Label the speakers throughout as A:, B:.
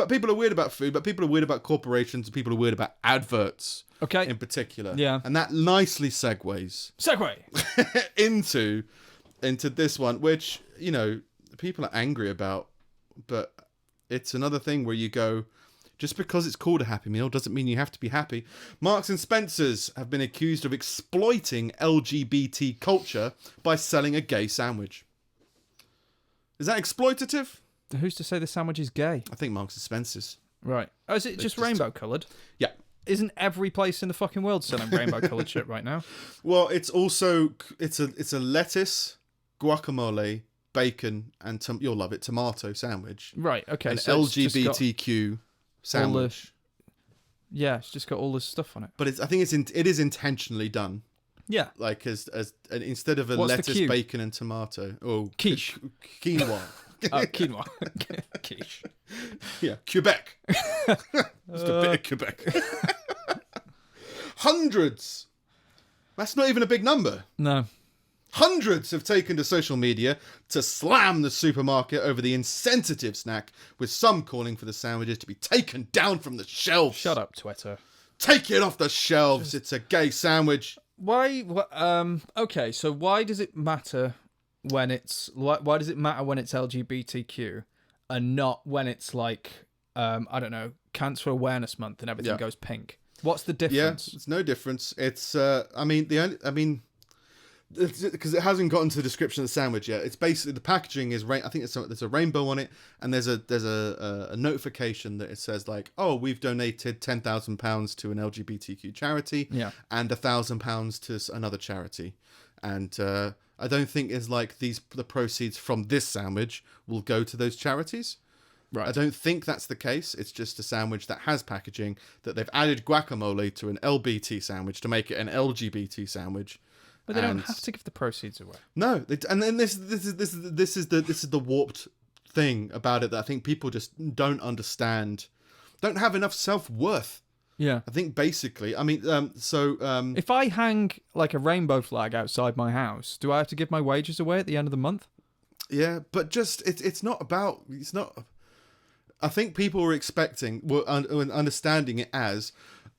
A: But people are weird about food, but people are weird about corporations, and people are weird about adverts.
B: Okay.
A: In particular.
B: Yeah.
A: And that nicely segues
B: Segway.
A: into this one, which, you know, people are angry about, but it's another thing where you go, just because it's called a Happy Meal doesn't mean you have to be happy. Marks and Spencer's have been accused of exploiting LGBT culture by selling a gay sandwich. Is that exploitative?
B: Who's to say the sandwich is gay?
A: I think Marks and Spencer's.
B: Right. Oh, is it just rainbow coloured?
A: Yeah.
B: Isn't every place in the fucking world selling rainbow coloured shit right now?
A: Well, it's also it's a lettuce, guacamole, bacon, and you'll love it, tomato sandwich.
B: Right. Okay.
A: An
B: So
A: LGBTQ sandwich.
B: Yeah, it's just got all this stuff on it.
A: But I think it is intentionally done.
B: Yeah.
A: Like as instead of a
B: What's the
A: lettuce,
B: Q?
A: bacon, and tomato. Oh,
B: Quiche.
A: Quinoa.
B: Oh, quinoa. Quiche.
A: Yeah, Quebec. Just a bit of Quebec. Hundreds. That's not even a big number.
B: No.
A: Hundreds have taken to social media to slam the supermarket over the insensitive snack, with some calling for the sandwiches to be taken down from the shelves.
B: Shut up, Twitter.
A: Take it off the shelves. It's a gay sandwich.
B: Why? Okay, so why does it matter when it's why does it matter when it's LGBTQ and not when it's like I don't know, Cancer Awareness Month and everything goes pink? What's the difference?
A: Yeah, it's no difference. It's because it hasn't gotten to the description of the sandwich yet. It's basically, the packaging is I think there's a rainbow on it, and there's a notification that it says like, oh, we've donated £10,000 to an LGBTQ charity, and £1,000 to another charity, and I don't think it's like the proceeds from this sandwich will go to those charities. Right. I don't think that's the case. It's just a sandwich that has packaging, that they've added guacamole to an LBT sandwich to make it an LGBT sandwich.
B: But they don't have to give the proceeds away.
A: No, and then this is the warped thing about it that I think people just don't understand, don't have enough self-worth.
B: Yeah.
A: I think basically,
B: if I hang like a rainbow flag outside my house, do I have to give my wages away at the end of the month?
A: Yeah, but just it's not. I think people were understanding it as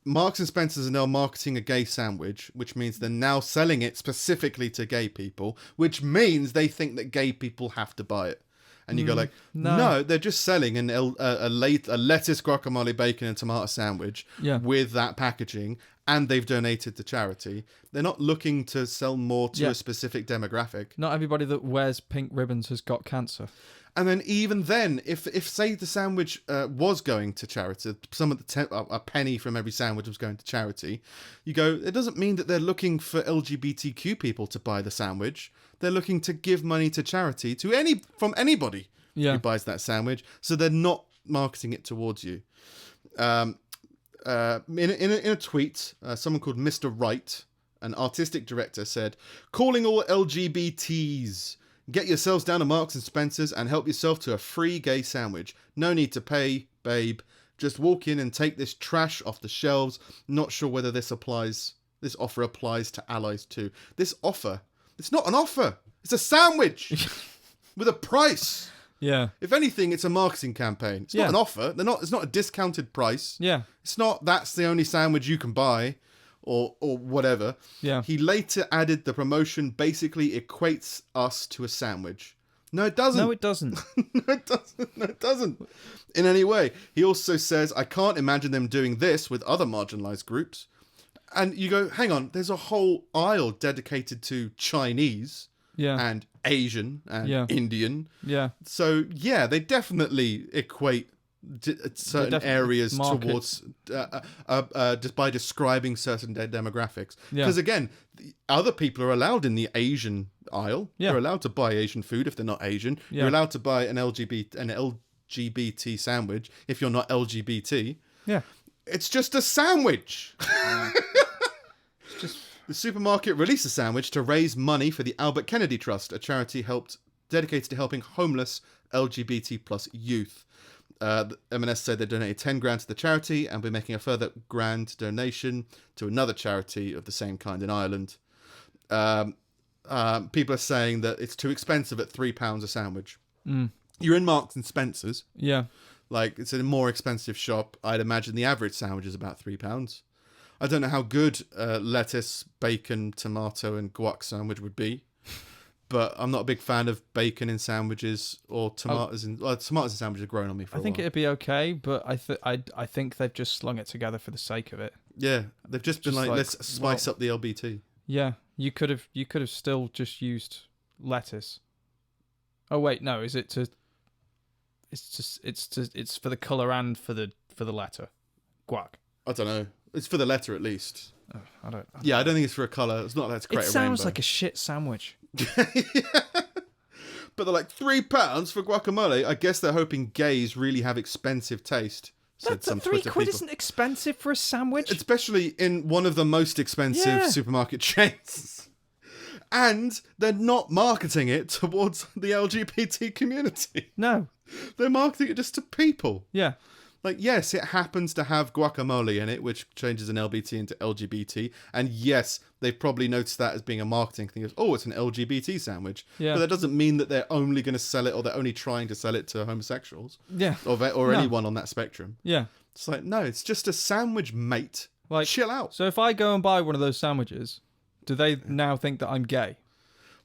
A: Marks and Spencer's are now marketing a gay sandwich, which means they're now selling it specifically to gay people, which means they think that gay people have to buy it. And you go like, no, they're just selling a lettuce, guacamole, bacon, and tomato sandwich with that packaging, and they've donated to charity. They're not looking to sell more to a specific demographic.
B: Not everybody that wears pink ribbons has got cancer.
A: And then even then, if say the sandwich was going to charity, some of a penny from every sandwich was going to charity, you go, it doesn't mean that they're looking for LGBTQ people to buy the sandwich. They're looking to give money to charity from anybody who buys that sandwich. So they're not marketing it towards you. In a tweet, someone called Mr. Wright, an artistic director, said, calling all LGBTs, get yourselves down to Marks and Spencer's and help yourself to a free gay sandwich. No need to pay, babe. Just walk in and take this trash off the shelves. Not sure whether this offer applies to allies too. This offer, it's not an offer. It's a sandwich with a price.
B: Yeah.
A: If anything, it's a marketing campaign. It's not an offer. It's not a discounted price.
B: Yeah.
A: It's not that's the only sandwich you can buy. Or whatever.
B: Yeah.
A: He later added the promotion basically equates us to a sandwich. No, it doesn't.
B: No, it doesn't.
A: No, it doesn't. In any way. He also says, I can't imagine them doing this with other marginalised groups. And you go, hang on, there's a whole aisle dedicated to Chinese and Asian and Indian.
B: Yeah.
A: So, yeah, they definitely equate certain areas towards just by describing certain demographics, because again, other people are allowed in the Asian aisle. They're allowed to buy Asian food if they're not Asian. You're allowed to buy an LGBT sandwich if you're not LGBT. It's just a sandwich.
B: It's just
A: the supermarket released a sandwich to raise money for the Albert Kennedy Trust, a charity dedicated to helping homeless LGBT plus youth. The M&S said they donated 10 grand to the charity and we're making a further grand donation to another charity of the same kind in Ireland. People are saying that it's too expensive at £3 a sandwich. You're in Marks and Spencer's.
B: Yeah.
A: Like, it's a more expensive shop. I'd imagine the average sandwich is about £3. I don't know how good lettuce, bacon, tomato, and guac sandwich would be, but I'm not a big fan of bacon in sandwiches or tomatoes. Tomatoes in sandwiches have grown on me for a
B: I think
A: while.
B: it'd be okay, but I think they've just slung it together for the sake of it.
A: Yeah, they've just been
B: Just
A: like, let's spice up the LBT.
B: Yeah, you could have still just used lettuce. Oh wait, no, is it to? It's for the color and for the letter, guac.
A: I don't know. It's for the letter at least.
B: Oh, I don't
A: think it's for a colour. It's not like to create
B: It
A: a
B: sounds
A: rainbow.
B: like a shit sandwich.
A: But they're like £3 for guacamole. I guess they're hoping gays really have expensive taste. Said
B: That
A: some
B: £3
A: Twitter people.
B: isn't expensive for a sandwich.
A: Especially in one of the most expensive
B: Yeah.
A: supermarket chains. And they're not marketing it towards the LGBT community.
B: No.
A: They're marketing it just to people.
B: Yeah.
A: Like, yes, it happens to have guacamole in it, which changes an LBT into LGBT. And yes, they've probably noticed that as being a marketing thing. Oh, it's an LGBT sandwich.
B: Yeah.
A: But that doesn't mean that they're only going to sell it or they're only trying to sell it to homosexuals
B: Yeah.
A: or
B: No.
A: anyone on that spectrum.
B: Yeah.
A: It's like, no, it's just a sandwich, mate.
B: Like,
A: chill out.
B: So if I go and buy one of those sandwiches, do they now think that I'm gay?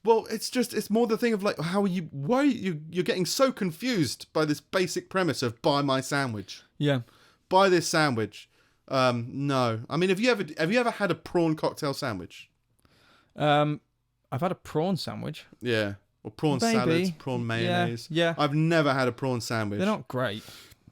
A: Well, it's more the thing of like, why are you're getting so confused by this basic premise of buy my sandwich.
B: Yeah.
A: Buy this sandwich. No. I mean, have you ever had a prawn cocktail sandwich?
B: I've had a prawn sandwich.
A: Yeah. Or prawn
B: Maybe.
A: salads, prawn mayonnaise.
B: Yeah.
A: I've never had a prawn sandwich.
B: They're not great.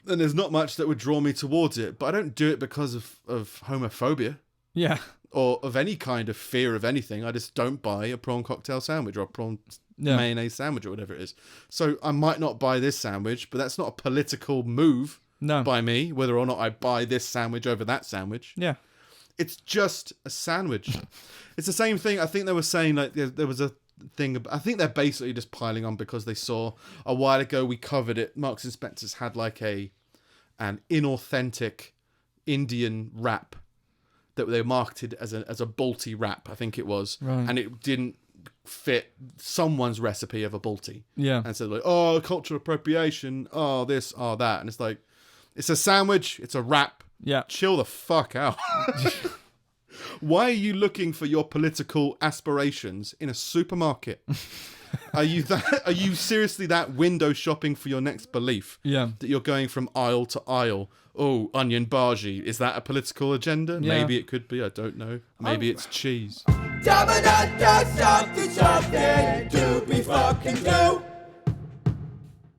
A: And there's not much that would draw me towards it, but I don't do it because of homophobia
B: Yeah.
A: or of any kind of fear of anything. I just don't buy a prawn cocktail sandwich or a prawn
B: Yeah.
A: mayonnaise sandwich or whatever it is. So I might not buy this sandwich, but that's not a political move
B: No.
A: by me, whether or not I buy this sandwich over that sandwich.
B: Yeah.
A: It's just a sandwich. It's the same thing. I think they were saying like there was a thing. I think they're basically just piling on because they saw a while ago we covered it. Marks and Spencer's had like an inauthentic Indian wrap that they marketed as a balti wrap. I think it was,
B: Right.
A: and it didn't fit someone's recipe of a balti.
B: Yeah.
A: And so like, oh, cultural appropriation. Oh, this, oh, that, and it's like, it's a sandwich. It's a wrap.
B: Yeah.
A: Chill the fuck out. Why are you looking for your political aspirations in a supermarket? Are you seriously that window shopping for your next belief?
B: Yeah.
A: That you're going from aisle to aisle. Oh, onion bhaji. Is that a political agenda?
B: Yeah.
A: Maybe it could be. I don't know. Maybe it's cheese.
C: Something to be fucking do.